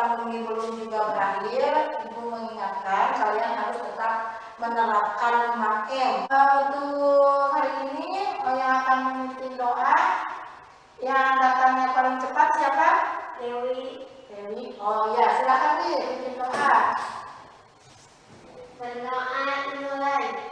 pandemi belum juga berakhir, Ibu mengingatkan kalian harus tetap menerapkan 5M. Untuk hari ini yang akan memimpin doa, yang datangnya paling cepat siapa? Dewi. Oh ya, silakan pimpin doa. Berdoa mulai.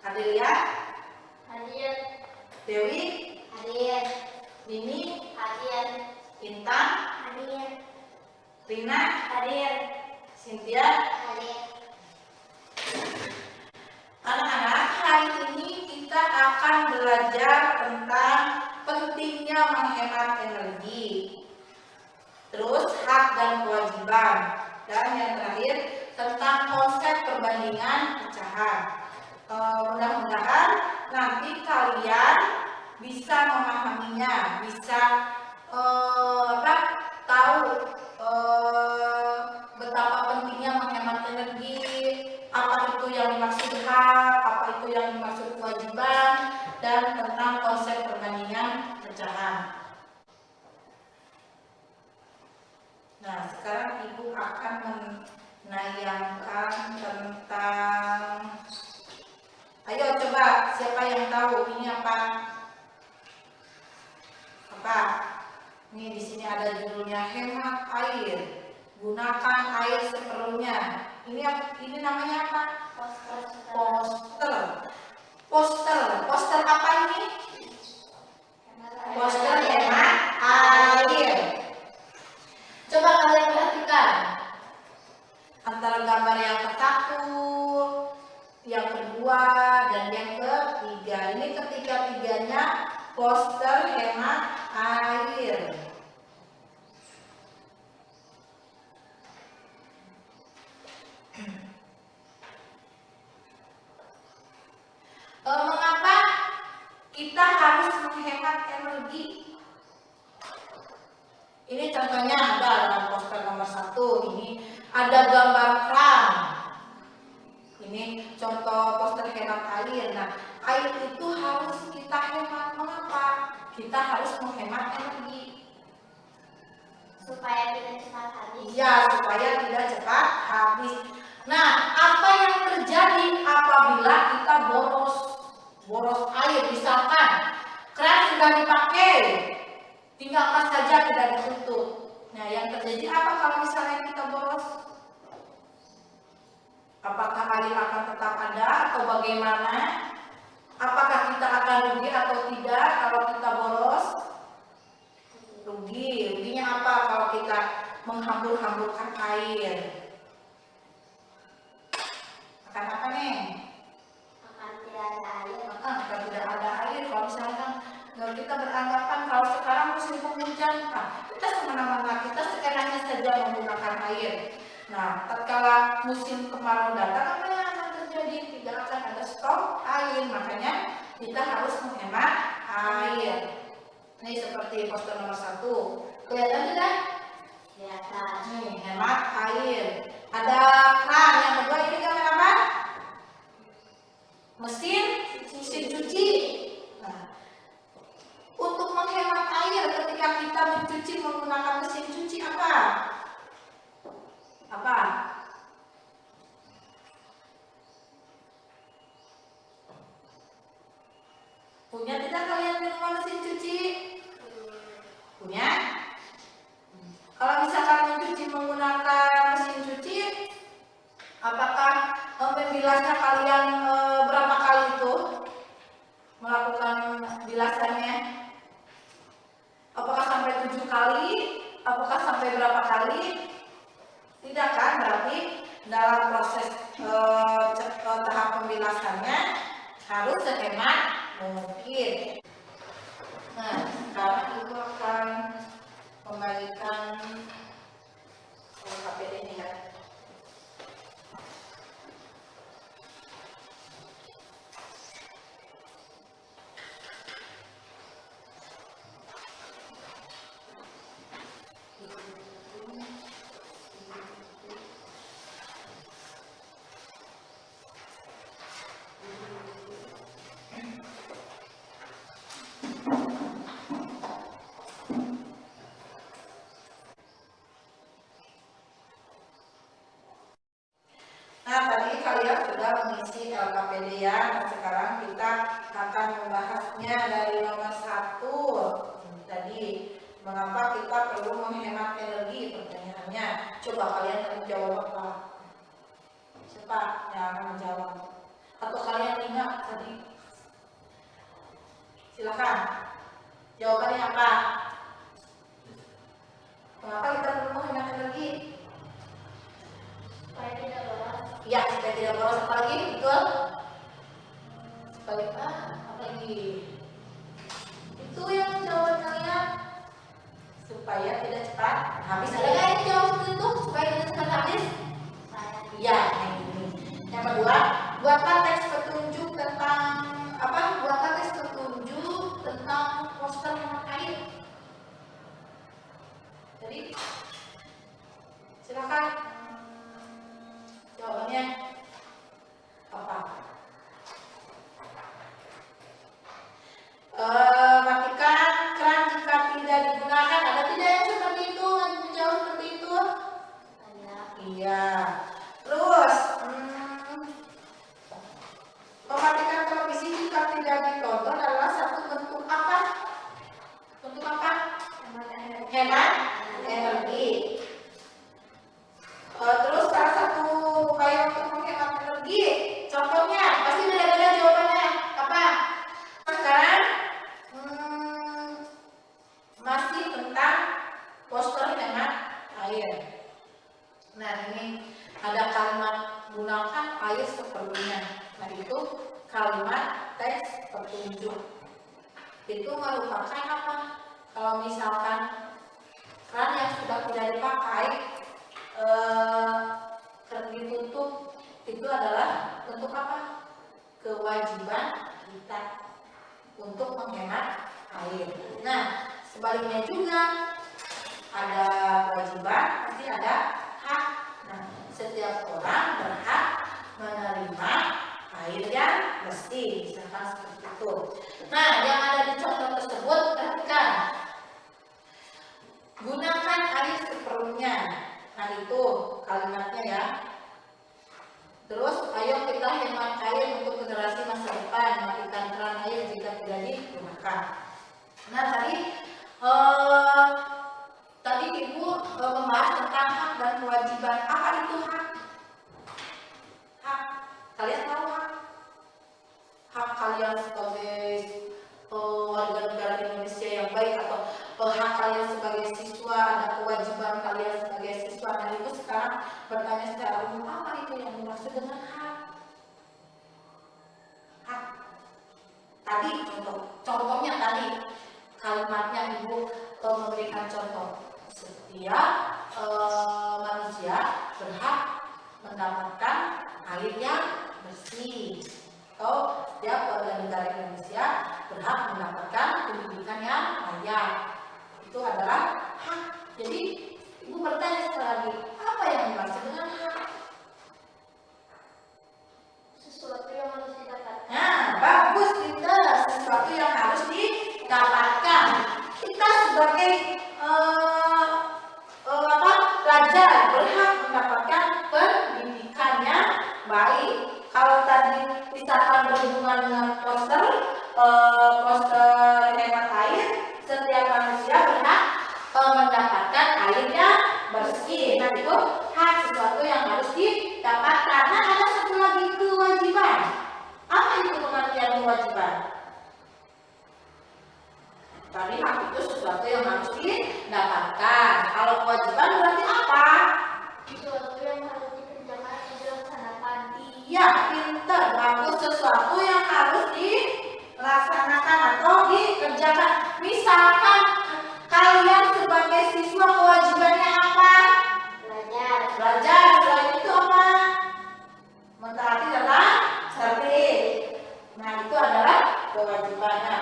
Adelia? Hadir. Dewi? Hadir. Nini? Hadir. Intan? Hadir. Rina? Hadir. Cynthia? Hadir. Anak-anak, hari ini kita akan belajar tentang pentingnya menghemat energi, terus hak dan kewajiban, dan yang terakhir tentang konsep perbandingan pecahan. Mudah-mudahan nanti kalian bisa memahaminya, bisa tahu betapa pentingnya menghemat energi, apa itu yang dimaksud hak, apa itu yang dimaksud kewajiban, dan tentang konsep perbandingan pecahan. Nah, sekarang Ibu akan menayangkan tentang, ayo coba siapa yang tahu ini apa? Apa? Ini di sini ada judulnya hemat air, gunakan air seperlunya. Ini namanya apa? Poster apa ini? Poster hemat air. Coba kalian perhatikan, poster hemat air. Mengapa kita harus menghemat energi? Ini contohnya ada dalam poster nomor 1. Ini ada gambar keran. Ini contoh poster hemat air. Nah, air itu harus kita hemat. Mengapa? Kita harus menghemat energi. Supaya tidak cepat habis. Ya, supaya tidak cepat habis. Nah, apa yang terjadi apabila kita boros air? Misalkan keran sudah dipakai, tinggalkan saja tidak ditutup. Nah, yang terjadi apa kalau misalnya kita boros? Apakah air akan tetap ada atau bagaimana? Apakah kita akan rugi atau tidak kalau kita boros? Rugi. Ruginya apa kalau kita menghambur-hamburkan air? Akan apa nih? Akan tidak ada air. Akan tidak ada air. Kalau misalkan kita beranggapan kalau sekarang musim penghujan, kita semena-mena kita seenaknya saja menggunakan air. Nah, tatkala musim kemarau datang, apa yang akan terjadi? Tidak akan ada stok air. Makanya kita harus menghemat air. Ini seperti poster nomor 1. Kelihatan tidak? Kelihatan. Nih, hemat air. Ada keran. Yang kedua ini gambar apa? Mesin cuci. Nah, untuk menghemat air ketika kita mencuci menggunakan mesin cuci apa? Apa? Punya tidak kalian di rumah mesin cuci? Punya? Kalau misalkan mencuci menggunakan mesin cuci, apakah membilasnya kalian berapa kali itu melakukan bilasannya? Apakah sampai 7 kali? Apakah sampai berapa kali? Tidak kan? Berarti dalam proses tahap pembilasannya harus sehemat mungkin. Nah, sekarang ibu akan membagikan KPD ini ya. Nah, tadi kalian sudah mengisi LKPD ya. Nah, sekarang kita akan membahasnya dari nomor 1. Tadi, mengapa kita perlu menghemat energi? Pertanyaannya, coba kalian menjawab apa? Siapa yang akan menjawab? Atau kalian ingat tadi? Silakan. Jawabannya apa? Mengapa kita perlu menghemat energi? Supaya tidak boros. Ya, supaya tidak boros. Apa lagi? Betul? Supaya apa lagi? Itu yang jawaban kalian. Supaya tidak cepat habis. Ada nggak yang jawab seperti itu? Supaya tidak cepat habis? Ya, yang ini. Yang kedua, buatlah teks petunjuk tentang apa? Buatlah teks petunjuk tentang poster hemat air. Jadi, silakan. Jawabannya apa? Matikan keran jika tidak digunakan. Ada tidak yang seperti itu? Yang menjawab seperti itu? Ada. Iya. Terus, mematikan televisi jika tidak ditonton adalah satu bentuk apa? Bentuk apa? Hemat energi. Terus salah satu upaya untuk menghemat energi, contohnya pasti beda-beda jawabannya. Apa? Sekarang masih tentang poster hemat air. Nah, ini ada kalimat gunakan air seperlunya. Nah, itu kalimat teks petunjuk. itu merupakan apa? Kalau misalkan keran yang sudah tidak dipakai ditutup, itu adalah bentuk apa? Kewajiban kita untuk menghemat air. Nah, sebaliknya juga ada kewajiban, pasti ada hak. Nah, setiap orang berhak menerima air yang bersih, misalkan seperti itu. Nah, yang ada di contoh tersebut, perhatikan. Gunakan air seperlunya. Nah, itu kalimatnya ya. Terus, ayo kita hemat air untuk generasi masa depan, matikan keran air jika tidak digunakan. Nah, tadi Ibu membahas tentang hak dan kewajiban. Apa itu hak? Hak, kalian tahu hak? Hak kalian sebagai warga negara Indonesia yang baik, atau hak kalian sebagai siswa, ada kewajiban kalian sebagai siswa. Nah, Ibu sekarang bertanya secara umum, apa itu yang dimaksud dengan hak? Hak. Tadi contohnya tadi kalimatnya Ibu memberikan contoh. Setiap manusia berhak mendapatkan air yang bersih, atau setiap warga negara Indonesia berhak mendapatkan pendidikan yang layak. Itu adalah hak. Jadi Ibu bertanya sekali lagi, apa yang dimaksud dengan hak? Sesuatu yang harus didapatkan. Nah, bagus Pinter, sesuatu yang harus didapatkan. Kita sebagai pelajar berhak mendapatkan pendidikan yang baik. Kalau tadi misalkan berhubungan dengan poster hemat air, setiap manusia berhak mendapatkan air yang bersih. Nah, itu hak, sesuatu yang harus didapatkan. Nah, ada satu lagi, kewajiban. Apa itu pengertian kewajiban? Tadi hak itu sesuatu yang harus didapatkan. Kalau kewajiban berarti apa? Sesuatu yang harus dikerjakan atau dilaksanakan. Iya, pinter, bagus, sesuatu yang harus dilaksanakan atau dikerjakan. Misalkan kalian sebagai siswa kewajibannya apa? Belajar. Selain itu apa? Mentaati dalam tertib. Nah, itu adalah kewajibannya.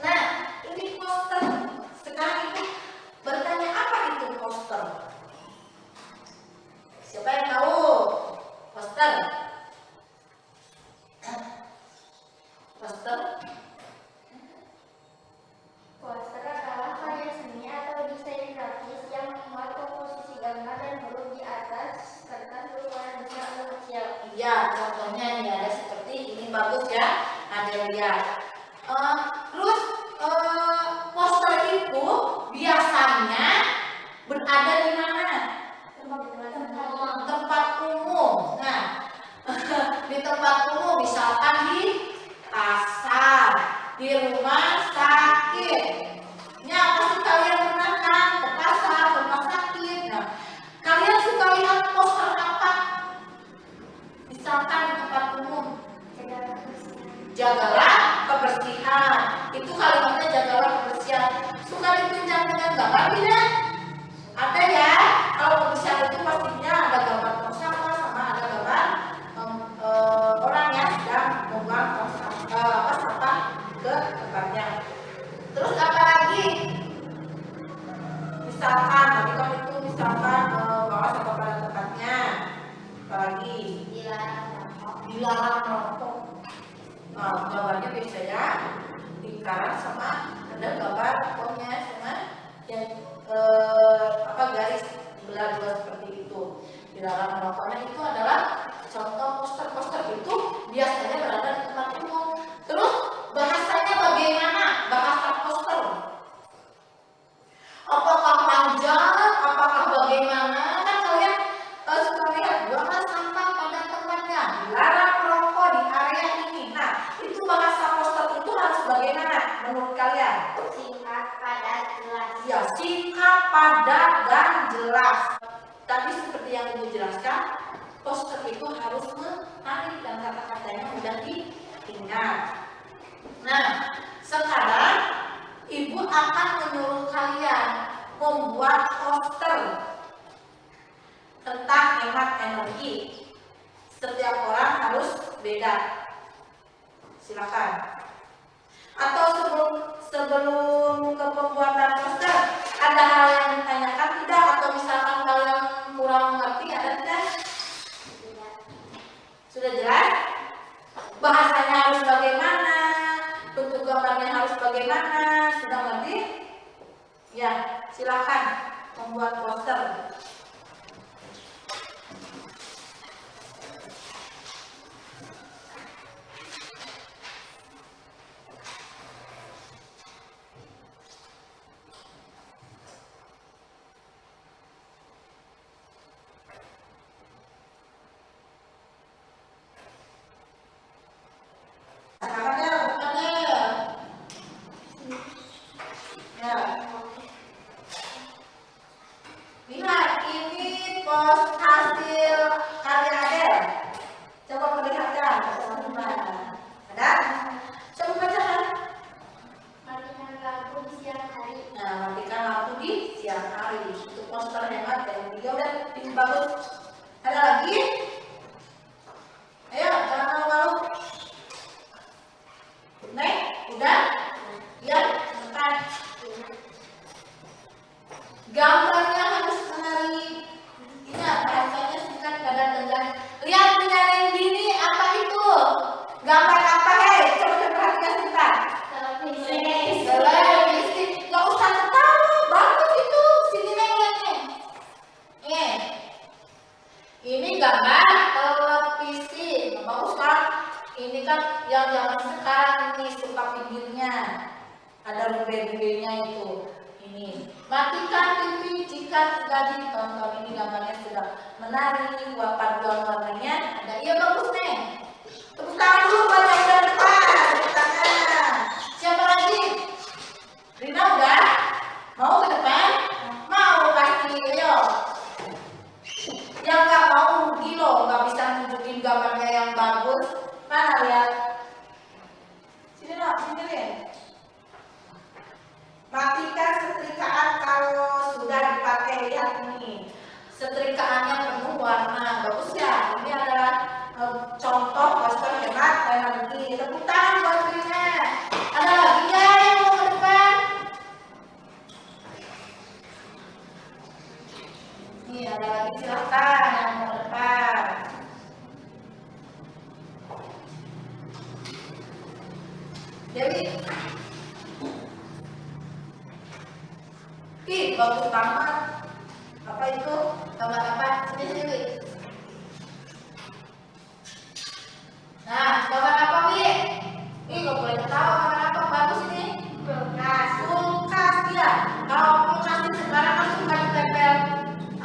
Nah, ini poster. Sekarang itu bertanya, apa itu poster? Siapa yang tahu poster? Poster? Poster adalah karya seni atau desain grafis yang memuat komposisi gambar dan huruf di atas kertas berukuran besar atau kecil. Iya, contohnya nih ada seperti ini, bagus ya. Ada lihat. Terus poster itu biasanya berada di mana? Tempat umum. Nah, di tempat umum, misalkan di pasar, di rumah sakit. Ya, pasti kalian pernah kan ke pasar, ke rumah sakit. Nah, kalian suka lihat poster apa? Misalkan di tempat umum, jagalah kebersihan. Itu kalimatnya jagalah kebersihan. Suka ditunjang dengan gambar tidak? Ada ya. Kalau kebersihan itu pastinya ada gambar tong sampah sama ada gambar orang yang sedang membuang sampah ke tempatnya. Terus apa lagi? Misalkan tadi kan itu misalkan bawa sampah pada tempatnya. Apa lagi? Dilarang merokok. Nah, gambarnya biasanya lingkaran sama ada gambar pokoknya sama yang garis belah dua seperti itu. Dilarang merokoknya itu adalah contoh poster-poster itu biasanya berada di tempat umum. Terus bahasanya bagaimana? Bahasa poster. Apakah panjang? Apakah bagaimana? Kan kalian suka lihat buangan sampah pada tempatnya. Dilarang merokok di area ini. Nah, itu bahasa poster itu harus bagaimana menurut kalian? Singkat, padat, jelas. Ya, singkat, padat, dan jelas. Tadi seperti yang Ibu jelaskan, poster itu harus menarik dan kata-katanya mudah diingat. Nah, Sekarang ibu akan menyuruh kalian membuat poster tentang hemat energi. Setiap orang harus beda. Silakan. Atau sebelum ke pembuatan poster, ada hal yang ditanyakan tidak? Atau misalkan kalian kurang mengerti, ada tidak? Sudah jelas? Bahasanya harus bagaimana? Bentuk gambarnya harus bagaimana? Sudah ngerti? Ya, silakan membuat poster. Lihat, ini pos hasil karya Adel. Coba perlihatkan teman-teman. Ada? Coba bacakan. Matikan lampu di siang hari. Nah, matikan lampu di siang hari. Itu poster hemat yang tiga udah bagus. Ada lagi? Ayo, jangan malu-malu. Nek, udah? Ya, bentar. Gambarnya harus menarik. Ingat, bahasanya singkat, padat, dan jelas. Lihat penyanyi dini, apa itu? Gambar apa, hei? Coba perhatikan sebentar. Televisi. Gak usah ketawa, bagus itu. Sini Neng, lihat Neng. Ini gambar televisi. Bagus kan? Ini kan yang zaman sekarang ini suka pinggirnya. Ada rubel-rubelnya itu. Ini. Matikan TV jika tidak ditonton. Ini gambarnya sudah menarik. Paduan warnanya ada. Iya bagus Neng. Tepuk tangan dulu buat yang udah depan. Tepuk tangan. Siapa lagi? Rina udah? Mau ke depan? Mau pasti. Ayo. Yang nggak mau rugi loh, nggak bisa nunjukin gambarnya yang bagus. Mana lihat? Sini loh, sini deh. Matikan setrikaan kalau sudah dipakai. Lihat ini. Setrikaannya penuh warna. Bagus ya? Ini adalah contoh poster hemat energi. Tepuk tangan buat Rina. Ada lagi ya yang mau ke depan? Nih ada lagi, silakan yang mau ke depan. Dewi. Ih, bagus banget. Apa itu? Gambar apa? Sini Dewi. Nah, gambar apa, Wi? Ih, gak boleh ketawa. Gambar apa? Bagus ini. Kulkas. Kulkas, ya. Kalau kulkas di sekarang kan suka ditempel.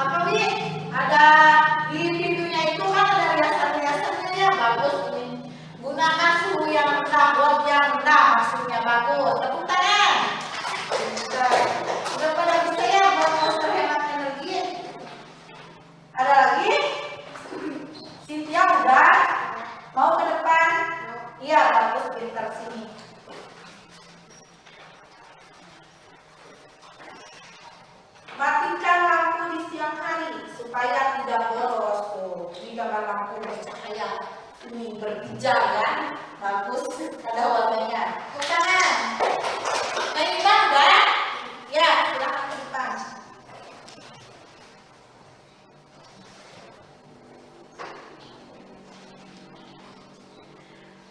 Apa, Wi? Ada di pintunya itu kan ada riasan-riasannya ya. Bagus ini. Gunakan suhu yang rendah buat yang rendah. Maksudnya bagus. Tepuk tangan. Udah pada bisa ya buat poster hemat energi. Ada lagi? Cynthia udah? Mau ke depan? Iya, bagus, pintar sini. Matikan lampu di siang hari supaya tidak boros. Tuh, ini gambar lampu bercahaya. Ini berhijau ya. Bagus, ada warnanya. Tepuk tangan. Nah, ini kan udah? Ya, silakan ke depan.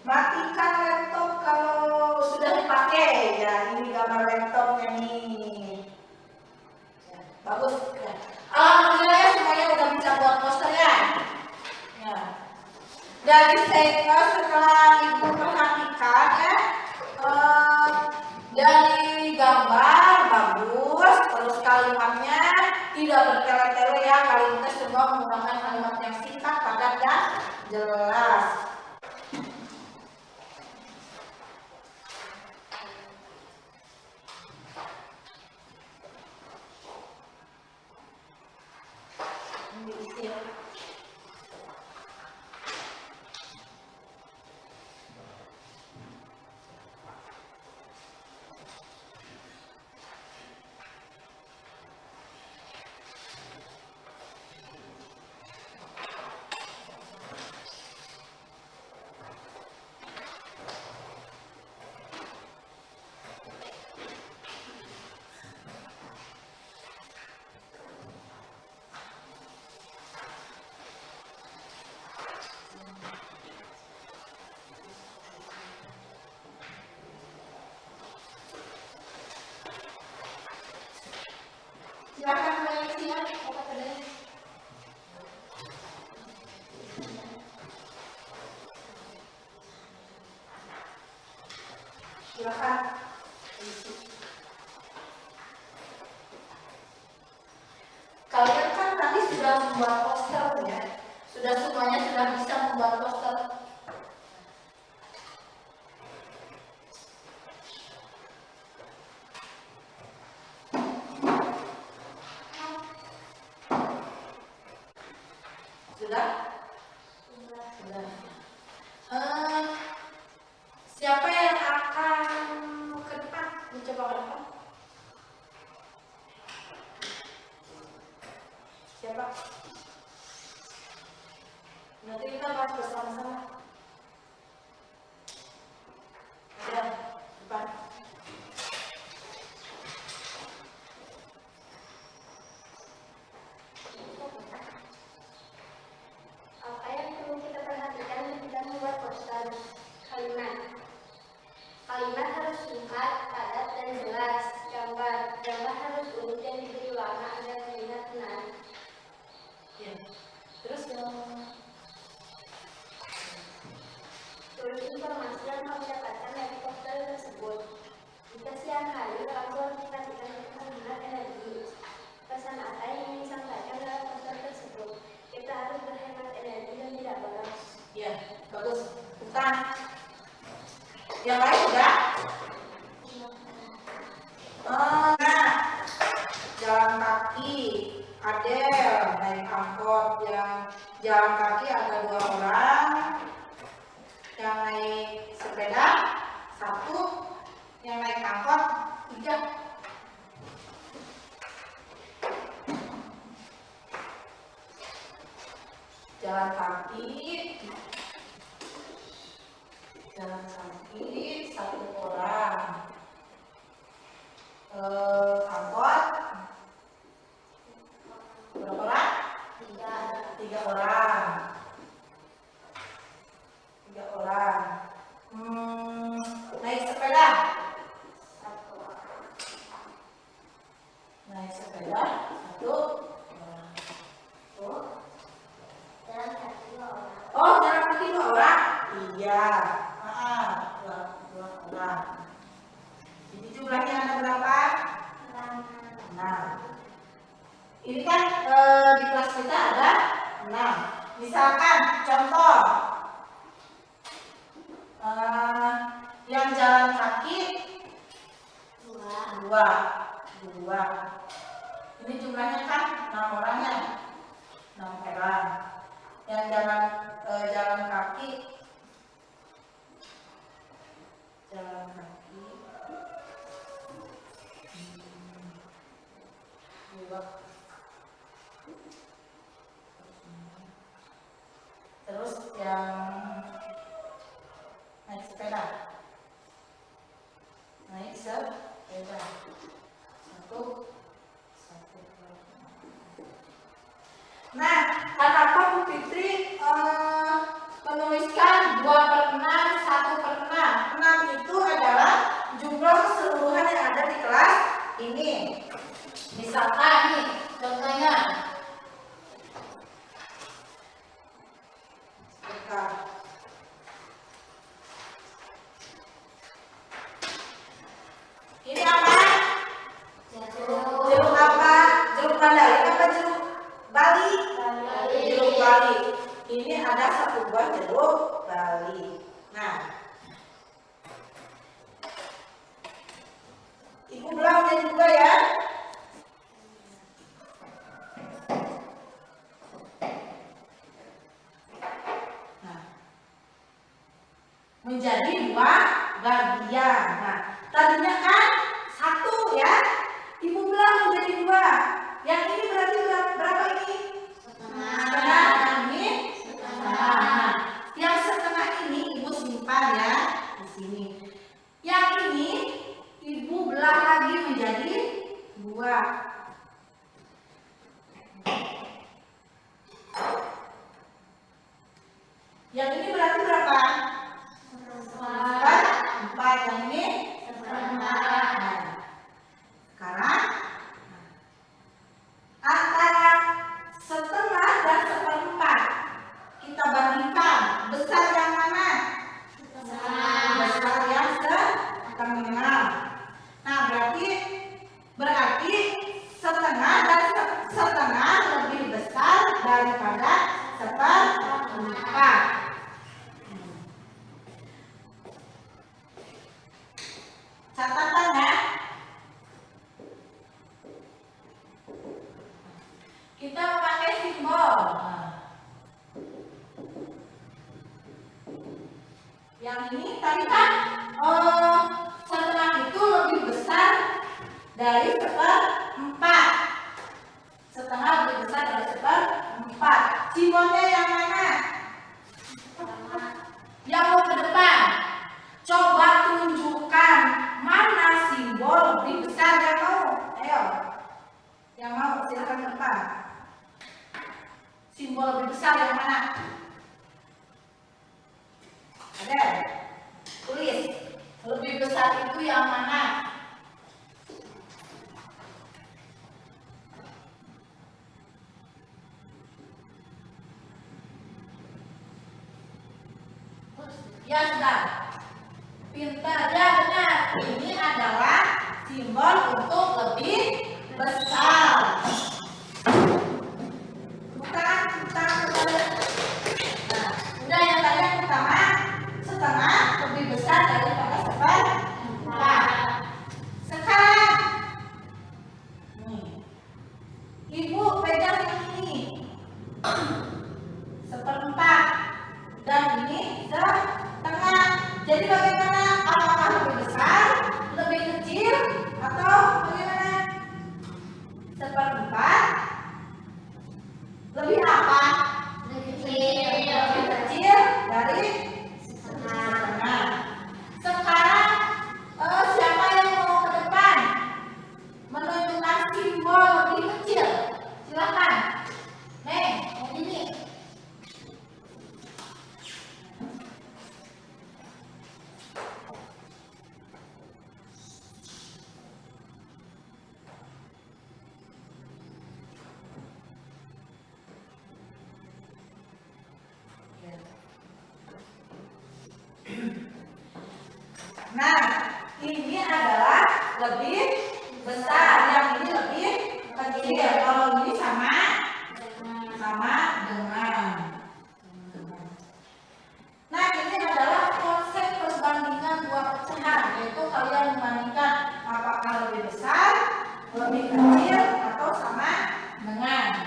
Matikan laptop kalau sudah dipakai. Ya, ini gambar laptopnya nih. Ya, bagus. Ya. Alhamdulillah ya semuanya udah bisa buat poster ya. Ya. Dari setelah ibu perhatikan ya, dari gambar bagus, terus kalimatnya tidak bertele-tele ya. Kalimatnya semua menggunakan kalimat yang singkat, padat dan jelas. Silakan. Kalian kan tadi sudah membuat poster ya, semuanya sudah bisa membuat poster. Sudah? Sudah. Siapa yang akan ke depan? Mencoba ke depan. Siapa? Nanti kita bahas bersama-sama. Ya, depan. Apa yang perlu kita perhatikan ketika membuat poster? Kalimat harus singkat, padat, dan jelas. Gambar harus unik dan diberi warna agar terlihat menarik. Ya. Terus Tulis informasi yang kamu dapatkan dari poster tersebut. Jika siang hari, kamu harus perhatikan untuk menghemat energi. Pesan apa yang ingin disampaikan dalam poster tersebut? Kita harus berhemat energi dan tidak boros. ya, bagus. Bukan. Yang lain sudah? Nah, jalan kaki, Adel naik angkot, yang jalan kaki ada 2 orang, yang naik sepeda 1, yang naik angkot 3. Jalan kaki 1 orang, angkot berapa orang? 3 orang. 3 orang. Naik sepeda. Naik sepeda 1 orang. Jalan kaki 2 orang. Oh, jalan kaki 2 orang? Iya. 2 orang. Jadi jumlahnya ada berapa? 6. Ini kan di kelas kita ada 6. Misalkan contoh yang jalan kaki 2. Ini jumlahnya kan 6 orang ya, 6 orang. Yang jalan kaki 2. Terus yang naik sepeda 1. Nah, kenapa Bu Fitri menuliskan 2/6, 1/6? 6 itu adalah jumlah keseluruhan yang ada di kelas ini. Misalkan nih, contohnya ini apa? Jeruk apa? Jeruk Mandarin apa jeruk Bali? Jeruk Bali. Ini ada 1 buah jeruk Bali. Nah, Ibu belah menjadi 2 ya. Nah, menjadi 2 bagian. Nah, tadinya kan 1 ya. Ibu belah menjadi 2. Yang ini berarti berapa ini? Setengah. Ini setengah. Nah, yang setengah ini Ibu simpan ya di sini. Yang ini Ibu belah lagi menjadi 2. Yang ini berarti berapa? 4. Yang ini setengah. Sekarang antara setengah dan 1/4 kita bandingkan, besar yang mana? Besar yang setengah. 1/4. Catatan ya. Kita memakai simbol. Yang ini tadi kan setengah itu lebih besar dari 1/4. Setengah lebih besar dari 1/4. Simbolnya yang mana? Yang mau ke depan. Coba tunjukkan mana simbol lebih besar yang mau. Ayo. Yang mau silakan ke depan. Simbol lebih besar yang mana? Ada? Tulis. Lebih besar itu yang mana? Ya sudah. Pintar ya, benar. Ini adalah simbol untuk lebih besar. Bukan kita kembali. Nah, udah yang tadi yang pertama setengah lebih besar daripada 1/4. Sekarang nih, ibu pegang yang ini 1/4 dan ini setengah. Jadi bagaimana? Apakah lebih besar, lebih kecil, atau bagaimana? 1/4 lebih apa? Lebih kecil dari setengah. Sekarang siapa yang mau ke depan menunjukkan simbol lebih kecil? Silakan. Neng, mau ini. Nah, ini adalah lebih besar, yang ini lebih kecil. Kalau ini sama dengan. Nah, ini adalah konsep perbandingan dua pecahan, yaitu kalian membandingkan apakah lebih besar, lebih kecil, atau sama dengan.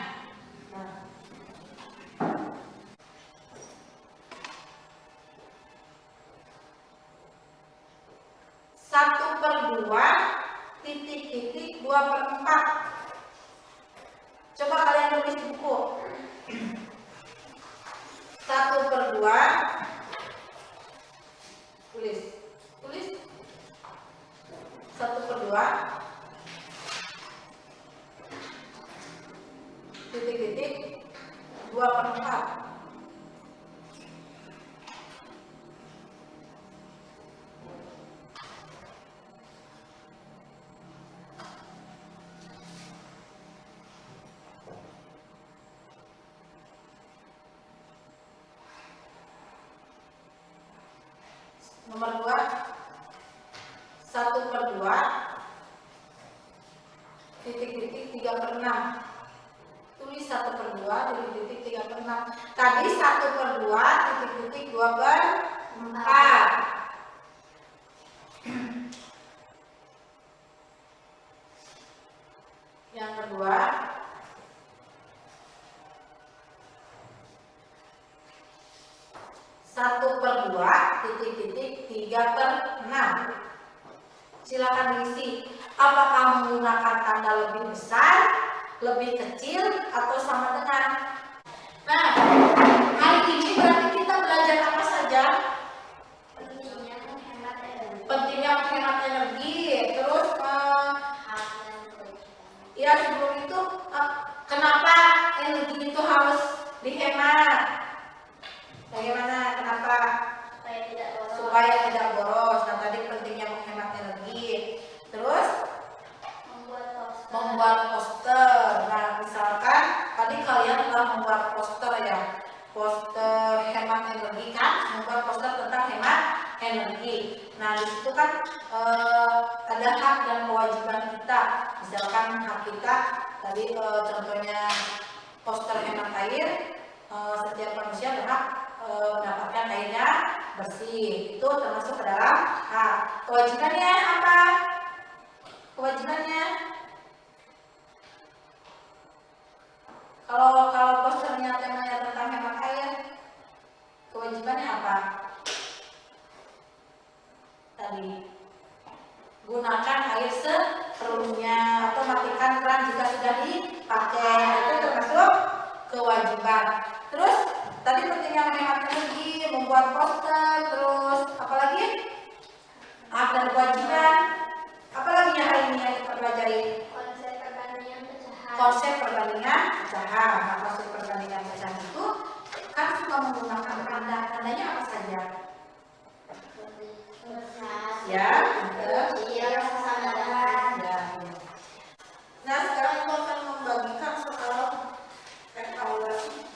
Satu per 2 titik 2/4. Coba kalian tulis di buku. 1 per 2 tulis 1 per 2 titik 2/4. Nomor 2, 1 per 2 titik 3/6. Tulis 1 per 2 titik 3/6. Tadi 1 per 2 titik 2/4. Yang kedua, 1 per 2 titik 3/6. Silakan diisi. Apakah menggunakan tanda lebih besar, lebih kecil, atau sama dengan? Nah, hari ini berarti kita belajar apa saja? Pentingnya menghemat energi. Terus ya sebelum itu kenapa energi itu harus dihemat? Bagaimana? Kenapa? Supaya tidak boros. Nah, tadi pentingnya menghemat energi. Terus membuat poster. Nah, misalkan tadi kalian telah membuat poster ya, poster hemat energi kan, membuat poster tentang hemat energi. Nah, di situ kan ada hak dan kewajiban kita. Misalkan hak kita tadi contohnya poster hemat air. bersih. Itu termasuk ke dalam hak. Kewajibannya apa? Kewajibannya kalau posternya temanya tentang hemat air, kewajibannya apa? Tadi gunakan air seperlunya atau matikan keran jika sudah dipakai, itu termasuk kewajiban. Terus tadi pentingnya menghemat energi, membuat poster, terus apalagi? Hak dan kewajiban. Apalagi yang hari ini yang kita pelajari? Konsep perbandingan pecahan. Konsep perbandingan pecahan. Nah, konsep perbandingan pecahan itu kan suka menggunakan tanda-tandanya apa saja? Ya, Iya, sama dengan. ya. Nah, sekarang aku akan membagikan soal evaluasi.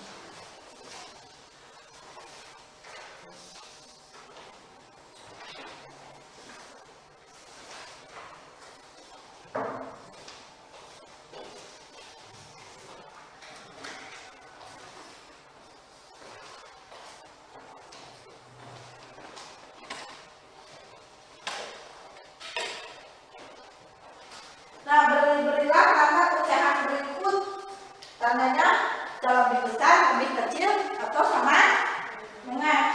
Nah, berilah tanda pecahan berikut. Tandanya dalam lebih besar, lebih kecil, atau sama dengan.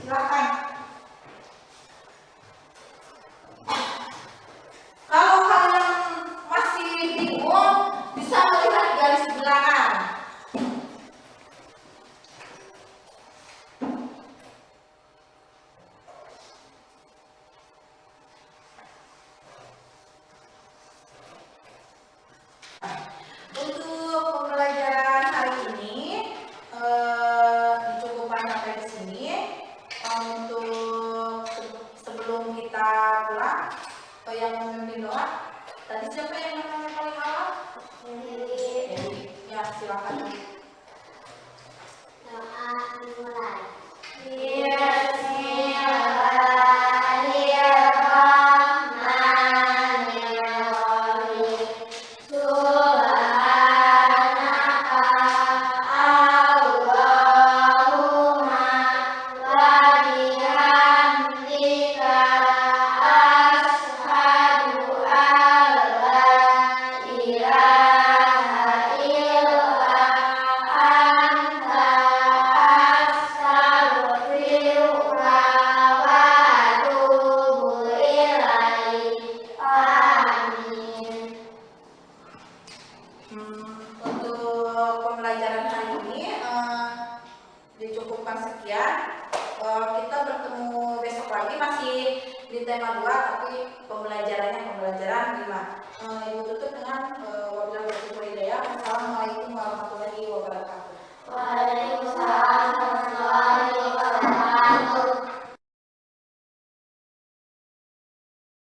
Silakan. Kalau kalian masih bingung, bisa melihat garis bilangan. Untuk pembelajaran hari ini dicukupkan sampai di sini. Untuk sebelum kita pulang, yang memimpin doa tadi siapa yang namanya paling awal? Jadi ya silakan. Doa dimulai. Untuk pembelajaran hari ini dicukupkan sekian. Kita bertemu besok lagi masih di tema 2, tapi pembelajaran 5. Ibu tutup dengan wabillahi taufiq wal hidayah. Wassalamualaikum warahmatullahi wabarakatuh. Waalaikumsalam warahmatullahi wabarakatuh.